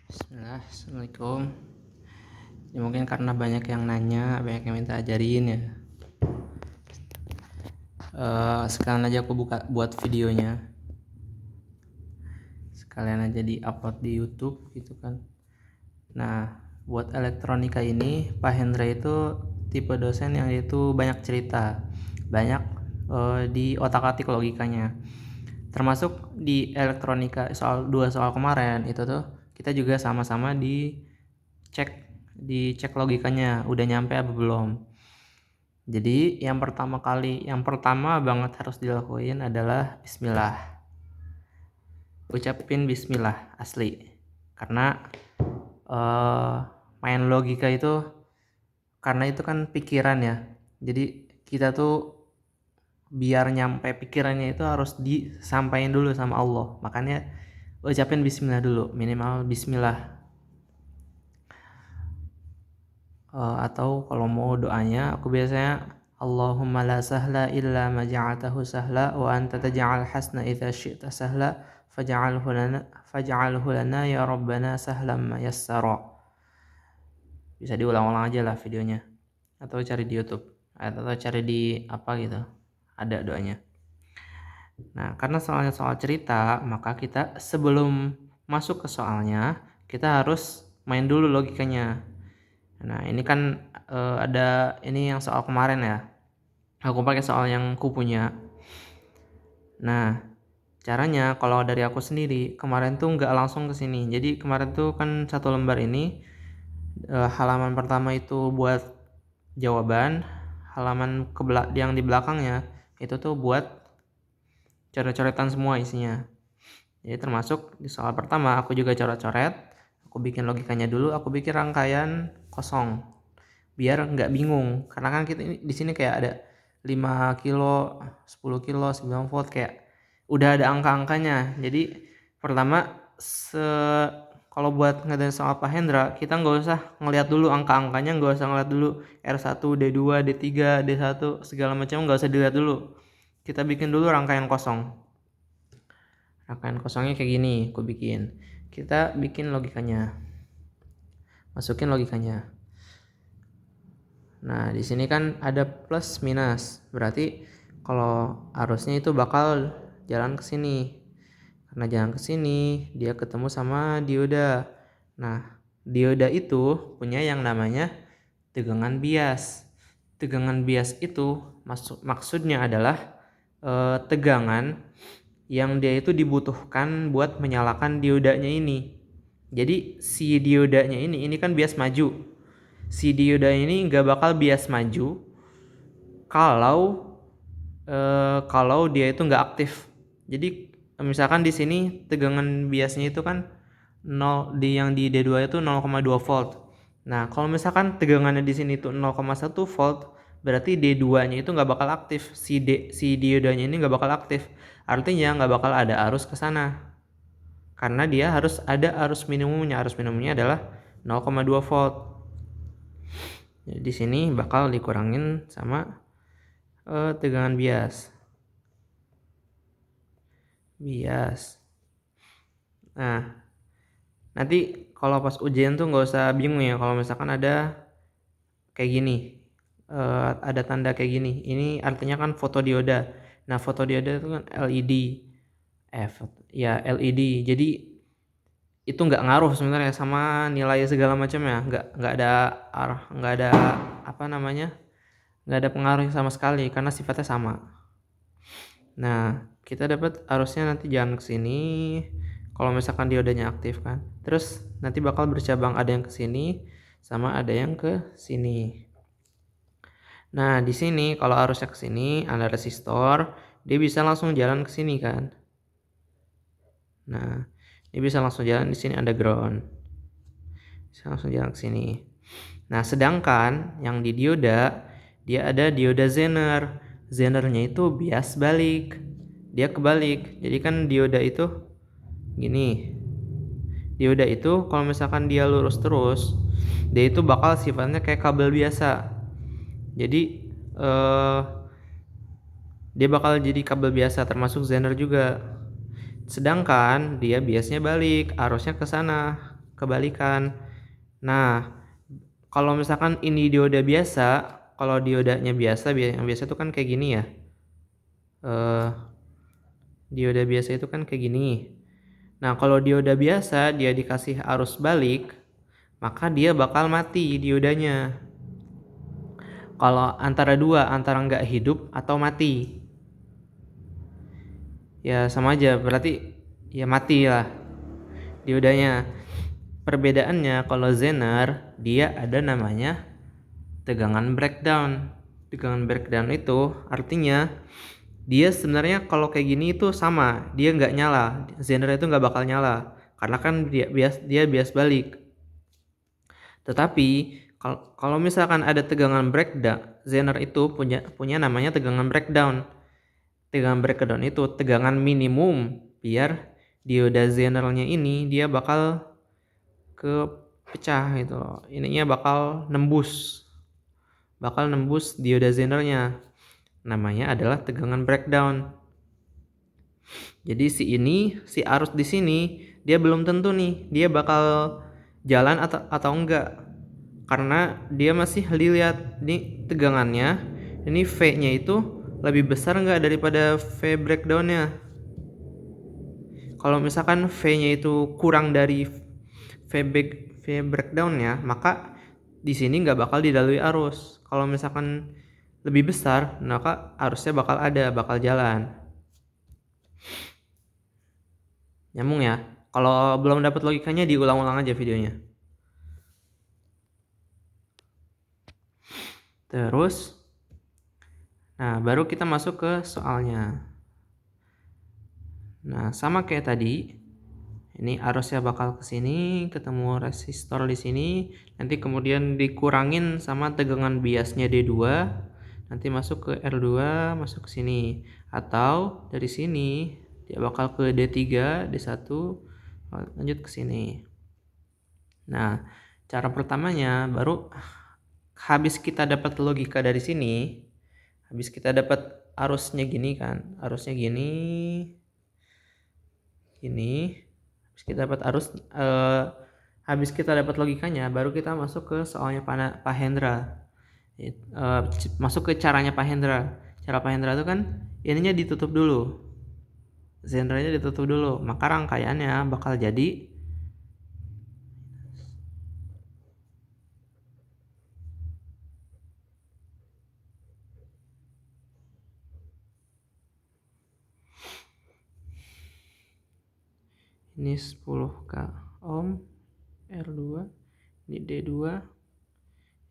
Bismillah, Assalamualaikum. Ya, mungkin karena banyak yang nanya, banyak yang minta ajarin ya. Sekalian aja aku buat videonya. Sekalian aja di-upload di YouTube gitu kan. Nah, buat elektronika ini, Pak Hendra itu tipe dosen yang itu banyak cerita, banyak di otak-atik logikanya. Termasuk di elektronika dua soal kemarin itu tuh kita juga sama-sama dicek logikanya udah nyampe apa belum. Jadi yang pertama banget harus dilakuin adalah bismillah. Ucapin bismillah asli. Karena main logika itu karena itu kan pikiran ya. Jadi kita tuh biar nyampe pikirannya itu harus disampaikan dulu sama Allah. Makanya ucapin bismillah dulu, minimal bismillah. Atau kalau mau doanya aku biasanya Allahumma la sahla illa ma ja'altahu sahla wa anta taj'al hasna idza syi'ta sahla faj'alhu lana ya rabbana sahlan ma yassara. Bisa diulang-ulang aja lah videonya atau cari di YouTube atau cari di apa gitu. Ada doanya. Nah, karena soalnya soal cerita, maka kita sebelum masuk ke soalnya, kita harus main dulu logikanya. Nah, ini kan ada ini yang soal kemarin ya. Aku pakai soal yang ku punya. Nah, caranya kalau dari aku sendiri, kemarin tuh nggak langsung ke sini. Jadi kemarin tuh kan satu lembar ini halaman pertama itu buat jawaban, halaman yang di belakangnya itu tuh buat coret-coretan semua isinya. Jadi termasuk di soal pertama aku juga coret-coret, aku bikin logikanya dulu, aku bikin rangkaian kosong biar nggak bingung, karena kan kita di sini kayak ada 5 kilo, 10 kilo, 9 volt, kayak udah ada angka-angkanya. Jadi pertama kalau buat ngadain soal Pak Hendra, kita nggak usah ngelihat dulu angka-angkanya, nggak usah ngelihat dulu R1, D2, D3, D1 segala macam, nggak usah dilihat dulu. Kita bikin dulu rangkaian kosong. Rangkaian kosongnya kayak gini, aku bikin. Kita bikin logikanya. Masukin logikanya. Nah, di sini kan ada plus minus. Berarti kalau arusnya itu bakal jalan ke sini. Karena jalan ke sini, dia ketemu sama dioda. Nah, dioda itu punya yang namanya tegangan bias. Tegangan bias itu maksudnya adalah tegangan yang dia itu dibutuhkan buat menyalakan diodanya ini. Jadi si diodanya ini kan bias maju. Si dioda ini nggak bakal bias maju kalau dia itu nggak aktif. Jadi misalkan di sini tegangan biasnya itu kan 0, yang di D2 itu 0,2 volt. Nah, kalau misalkan tegangannya di sini itu 0,1 volt, berarti D2-nya itu nggak bakal aktif. Si diodanya ini nggak bakal aktif. Artinya nggak bakal ada arus ke sana. Karena dia harus ada arus minimumnya. Arus minimumnya adalah 0,2 volt. Jadi di sini bakal dikurangin sama tegangan bias. Nah, nanti kalau pas ujian tuh nggak usah bingung ya kalau misalkan ada kayak gini, ada tanda kayak gini. Ini artinya kan fotodioda. Nah, fotodioda itu kan LED, LED. Jadi itu nggak ngaruh sebenarnya sama nilai segala macam ya. Nggak ada arah, nggak ada apa namanya, nggak ada pengaruh sama sekali karena sifatnya sama. Nah, kita dapat arusnya nanti jalan ke sini. Kalau misalkan diodanya aktif kan, terus nanti bakal bercabang, ada yang ke sini sama ada yang ke sini. Nah, di sini kalau arusnya ke sini ada resistor, dia bisa langsung jalan ke sini kan. Nah, dia bisa langsung jalan, di sini ada ground. Bisa langsung jalan ke sini. Nah, sedangkan yang di dioda, dia ada dioda Zener. Zenernya itu bias balik. Dia kebalik. Jadi kan dioda itu gini. Dioda itu kalau misalkan dia lurus terus, dia itu bakal sifatnya kayak kabel biasa. Jadi dia bakal jadi kabel biasa, termasuk Zener juga. Sedangkan dia biasnya balik, arusnya ke sana. kebalikan. Nah, kalau misalkan ini dioda biasa, kalau diodanya biasa, yang biasa itu kan kayak gini ya. Dioda biasa itu kan kayak gini. Nah, kalau dioda biasa dia dikasih arus balik, maka dia bakal mati diodanya. Kalau antara nggak hidup atau mati, ya sama aja, berarti ya mati lah diodanya. Perbedaannya kalau Zener dia ada namanya tegangan breakdown. Tegangan breakdown itu artinya dia sebenarnya kalau kayak gini itu sama, dia nggak nyala. Zener itu nggak bakal nyala karena kan dia bias balik. Tetapi kalau misalkan ada tegangan breakdown, Zener itu punya namanya tegangan breakdown. Tegangan breakdown itu tegangan minimum biar dioda Zenernya ini dia bakal pecah gitu loh. Ininya bakal nembus dioda Zenernya. Namanya adalah tegangan breakdown. Jadi si arus di sini dia belum tentu nih dia bakal jalan atau enggak. Karena dia masih dilihat nih tegangannya, ini V-nya itu lebih besar enggak daripada V breakdown-nya. Kalau misalkan V-nya itu kurang dari V breakdown-nya, maka di sini nggak bakal dilalui arus. Kalau misalkan lebih besar, maka arusnya bakal jalan. Nyambung ya? Kalau belum dapat logikanya diulang-ulang aja videonya. Terus, nah baru kita masuk ke soalnya. Nah sama kayak tadi, ini arusnya bakal ke sini, ketemu resistor di sini, nanti kemudian dikurangin sama tegangan biasnya D2, nanti masuk ke R2, masuk ke sini. Atau dari sini dia bakal ke D3, D1, lanjut ke sini. Nah, cara pertamanya baru habis kita dapat logika dari sini, habis kita dapat arusnya gini kan, arusnya gini, habis kita dapat habis kita dapat logikanya, baru kita masuk ke soalnya Pak Hendra. Masuk ke caranya Pak Hendra. Cara Pak Hendra itu kan ininya ditutup dulu, Zenernya ditutup dulu, maka rangkaiannya bakal jadi ini 10k ohm R2, ini D2,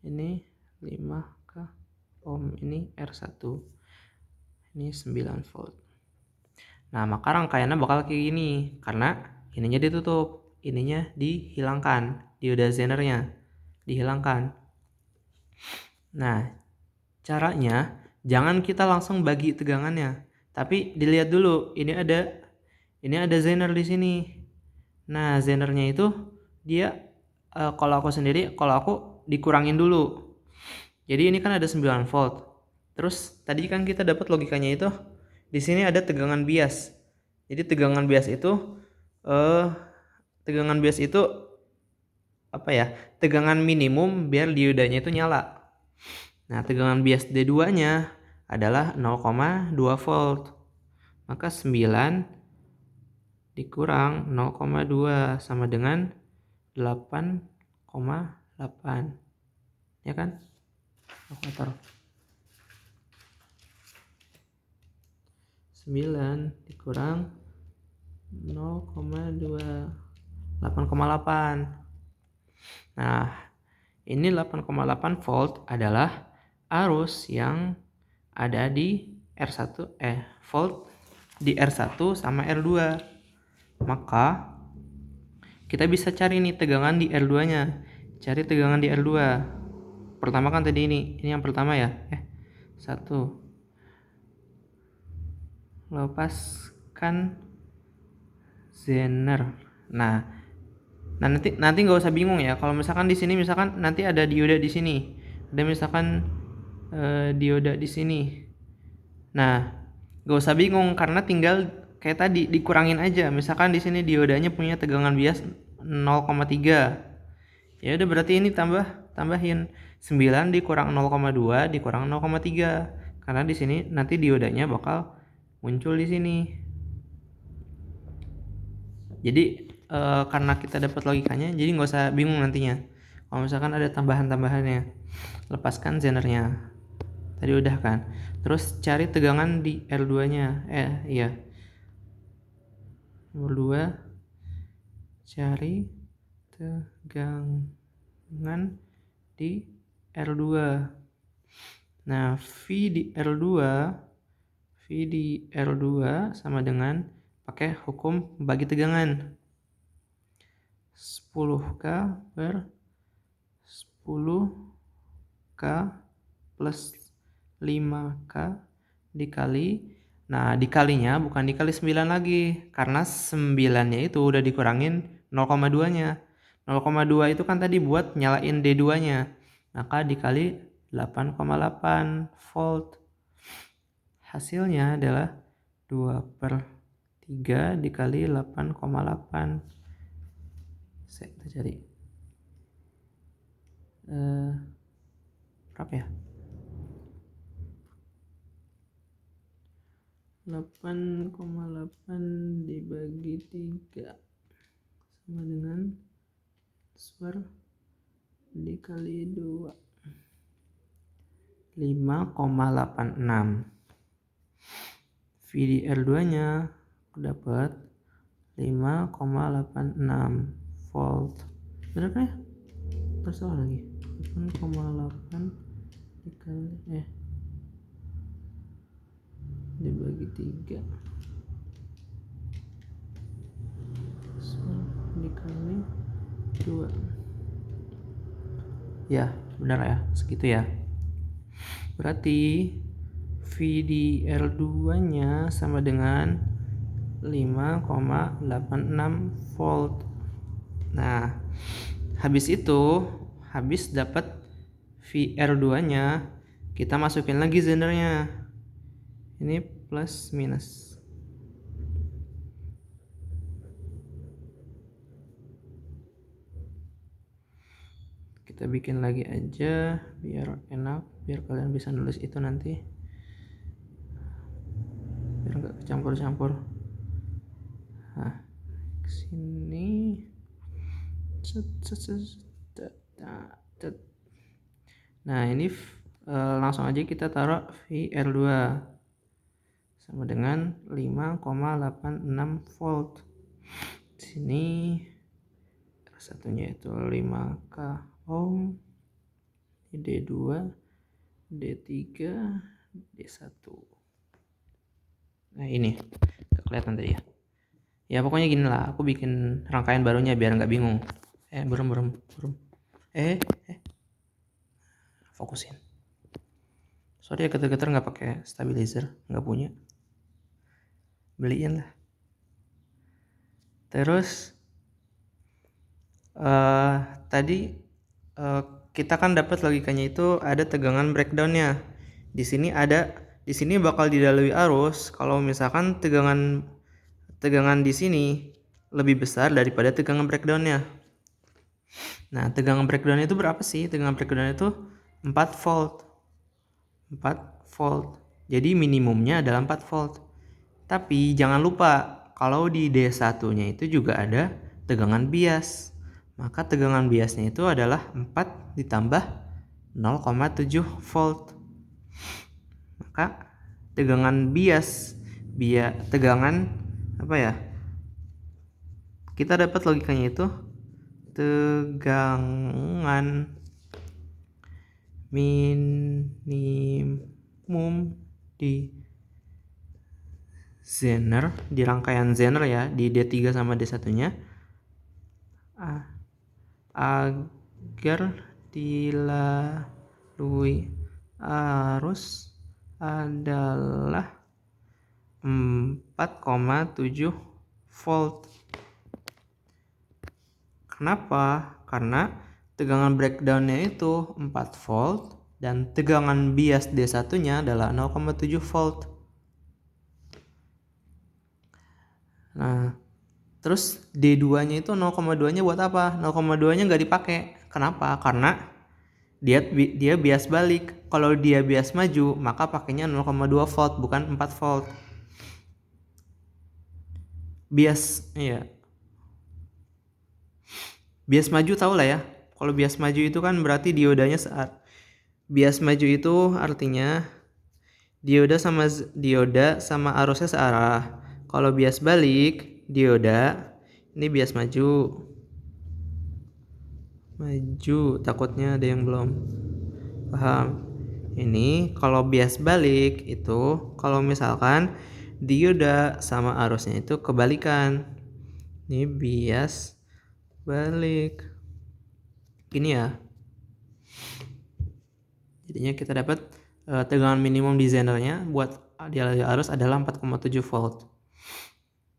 ini 5k ohm, ini R1, ini 9 volt. Nah, maka rangkaiannya bakal kayak gini karena ininya ditutup, ininya dihilangkan, dioda Zenernya dihilangkan. Nah, caranya jangan kita langsung bagi tegangannya, tapi dilihat dulu ini ada Zener di sini. Nah, Zenernya itu dia kalau aku dikurangin dulu. Jadi ini kan ada 9 volt. Terus tadi kan kita dapat logikanya itu di sini ada tegangan bias. Jadi tegangan bias itu apa ya? Tegangan minimum biar diodanya itu nyala. Nah, tegangan bias D2-nya adalah 0,2 volt. Maka 9 dikurang 0,2 sama dengan 8,8. Ya kan? Kalkulator. 9 dikurang 0,2, 8,8. Nah, ini 8,8 volt adalah arus yang ada di volt di R1 sama R2. Maka kita bisa cari nih tegangan di R2-nya. Cari tegangan di R2. Pertama kan tadi ini yang pertama ya. 1. Lepaskan Zener. Nah nanti nggak usah bingung ya. Kalau misalkan di sini misalkan nanti ada dioda di sini. Ada misalkan dioda di sini. Nah, nggak usah bingung karena tinggal kayak tadi dikurangin aja. Misalkan di sini diodanya punya tegangan bias 0,3. Ya udah berarti ini tambahin 9 dikurang 0,2 dikurang 0,3. Karena di sini nanti diodanya bakal muncul di sini. Jadi karena kita dapat logikanya, jadi nggak usah bingung nantinya. Kalau misalkan ada tambahan-tambahannya, lepaskan zenernya. Tadi udah kan. Terus cari tegangan di L2-nya. Iya. Nomor 2, cari tegangan di L2. Nah, V di L2 sama dengan pakai hukum bagi tegangan. 10K per 10K plus 5K dikali. Nah, dikalinya bukan dikali 9 lagi. Karena 9-nya itu udah dikurangin 0,2-nya. 0,2 itu kan tadi buat nyalain D2-nya. Maka dikali 8,8 volt. Hasilnya adalah 2/3 dikali 8,8. Kita cari. Berapa ya? 8,8 dibagi 3 sama dengan dikali 2, 5,86. VDL2 nya dapat 5,86 volt. Benar kan ya? Tersalah lagi. 8,8 dikali dibagi 3 dikali 2. Ya, benar ya, segitu ya. Berarti VDL2-nya sama dengan 5,86 volt. Nah, habis dapat VR2-nya, kita masukin lagi zenernya. Ini plus minus. Kita bikin lagi aja biar enak, biar kalian bisa nulis itu nanti. Biar nggak kecampur-campur. Nah, kesini. Nah, ini langsung aja kita taruh VR2 sama dengan 5,86 volt. Di sini satunya itu 5K ohm, D2, D3, D1. Nah, ini kelihatan tadi ya. Ya pokoknya gini lah, aku bikin rangkaian barunya biar nggak bingung. Burem. Fokusin. Sorry ya getar-getar nggak pakai stabilizer, nggak punya. Beliin lah. Terus tadi kita kan dapat logikanya itu ada tegangan breakdownnya. Di sini bakal didalui arus kalau misalkan tegangan di sini lebih besar daripada tegangan breakdownnya. Nah, tegangan breakdown itu berapa sih? Tegangan breakdown itu 4 volt. 4 volt. Jadi minimumnya adalah 4 volt. Tapi jangan lupa kalau di D1-nya itu juga ada tegangan bias. Maka tegangan biasnya itu adalah 4 ditambah 0,7 volt. Maka tegangan kita dapat logikanya itu tegangan minimum di Zener, di rangkaian Zener ya, di D3 sama D1-nya agar dilalui arus adalah 4,7 volt. Kenapa? Karena tegangan breakdown-nya itu 4 volt dan tegangan bias D1-nya adalah 0,7 volt. Nah, Terus D2-nya itu 0,2-nya buat apa? 0,2-nya nggak dipakai. Kenapa? Karena dia bias balik. Kalau dia bias maju, maka pakainya 0,2 volt bukan 4 volt. Bias, iya. Bias maju tau lah ya. Kalau bias maju itu kan berarti diodanya bias maju itu artinya dioda sama arusnya searah. Kalau bias balik, dioda ini bias maju. Takutnya ada yang belum paham. Ini kalau bias balik itu kalau misalkan dioda sama arusnya itu kebalikan. Ini bias balik. Gini ya. Jadinya kita dapat tegangan minimum di zenernya buat di arus adalah 4,7 volt.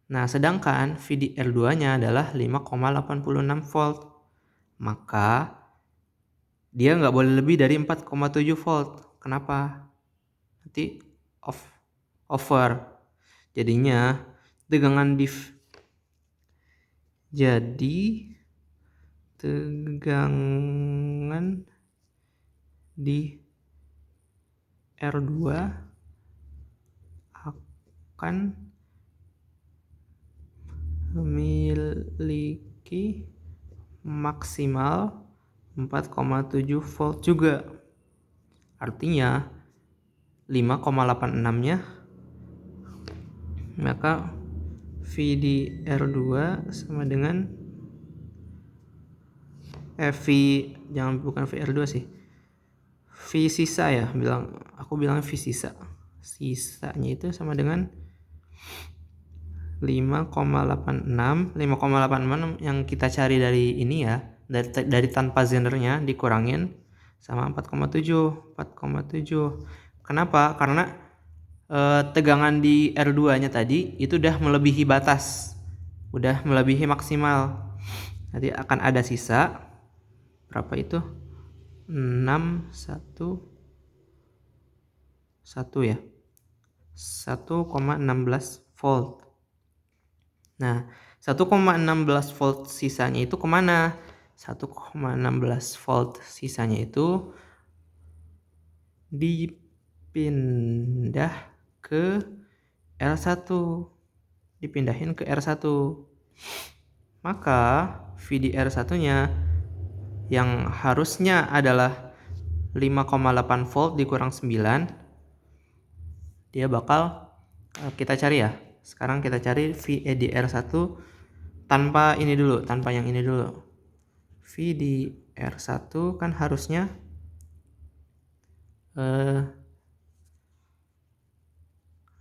Nah, sedangkan VDR2-nya adalah 5,86 volt. Maka dia nggak boleh lebih dari 4,7 volt. Kenapa? Nanti over. Jadinya tegangan di R2 akan memiliki maksimal 4,7 volt juga. Artinya 5,86-nya maka VDR2 sama dengan bukan VR2 sih. V sisa ya, aku bilang V sisa. Sisanya itu sama dengan 5,86 yang kita cari dari ini ya, dari tanpa zenernya dikurangin sama 4,7. Kenapa? Karena tegangan di R2 nya tadi itu udah melebihi batas, udah melebihi maksimal. Nanti akan ada sisa berapa itu? 1 ya, 1,16 volt. Nah, 1,16 volt sisanya itu kemana? 1,16 volt sisanya itu dipindah ke R1. Dipindahin ke R1. Maka VDR1-nya yang harusnya adalah 5,8 volt dikurang 9, dia bakal kita cari ya. Sekarang kita cari VDR1 tanpa yang ini dulu. VDR1 kan harusnya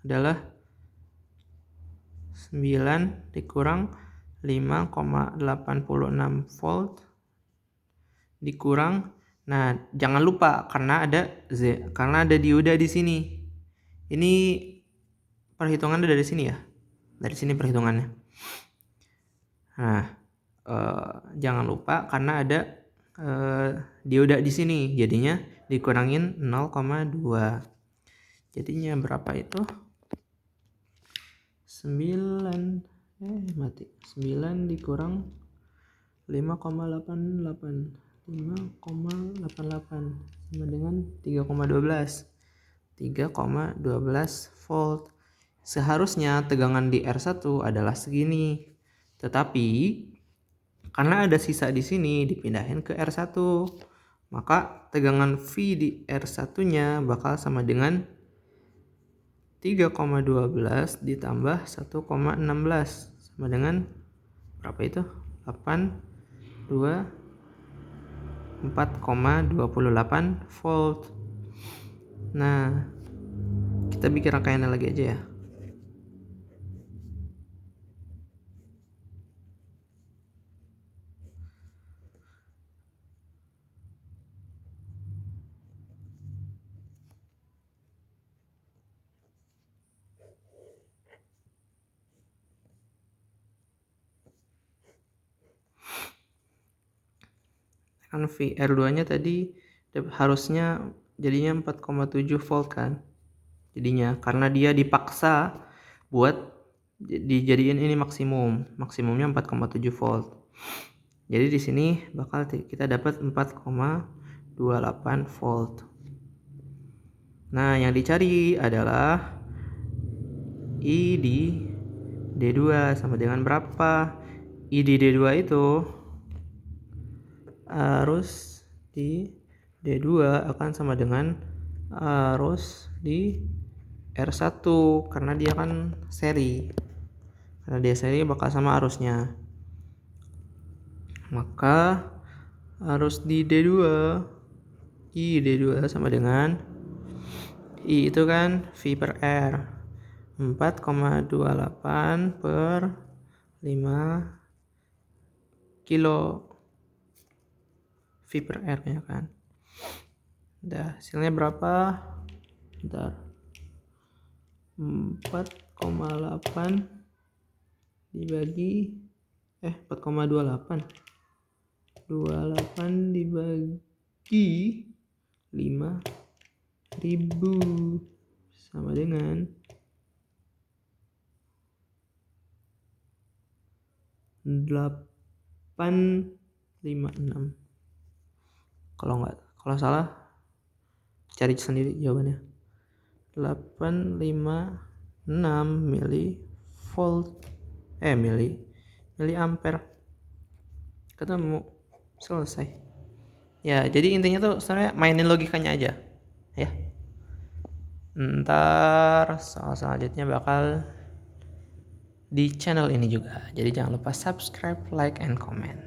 adalah 9 dikurang 5,86 volt dikurang. Nah, jangan lupa karena ada dioda di sini. Ini perhitungannya dari sini ya. Dari sini perhitungannya. Nah, jangan lupa karena ada dioda di sini. Jadinya dikurangin 0,2. Jadinya berapa itu? 9 dikurang 5,88 sama dengan 3,12 volt. Seharusnya tegangan di R1 adalah segini. Tetapi karena ada sisa di sini dipindahin ke R1, maka tegangan V di R1-nya bakal sama dengan 3,12 ditambah 1,16 sama dengan berapa itu? 4,28 volt. Nah, kita bikin rangkaiannya lagi aja ya. Kan VR2-nya tadi harusnya jadinya 4,7 volt kan. Jadinya karena dia dipaksa buat dijadiin ini maksimumnya 4,7 volt. Jadi di sini bakal kita dapat 4,28 volt. Nah, yang dicari adalah I di D2 sama dengan berapa? I di D2 itu arus di D2 akan sama dengan arus di R1 karena dia kan seri. Karena dia seri bakal sama arusnya. Maka arus di D2 I D2 sama dengan I itu kan V per R 4,28 per 5 kilo V per R nya kan. Udah, hasilnya berapa? Bentar. 4,8 dibagi 4,28 dibagi 5.000 sama dengan 856. Kalau salah cari sendiri jawabannya. 856 miliampere. Ketemu, selesai. Ya, jadi intinya tuh sebenarnya mainin logikanya aja, ya. Ntar soal selanjutnya bakal di channel ini juga. Jadi jangan lupa subscribe, like, and comment.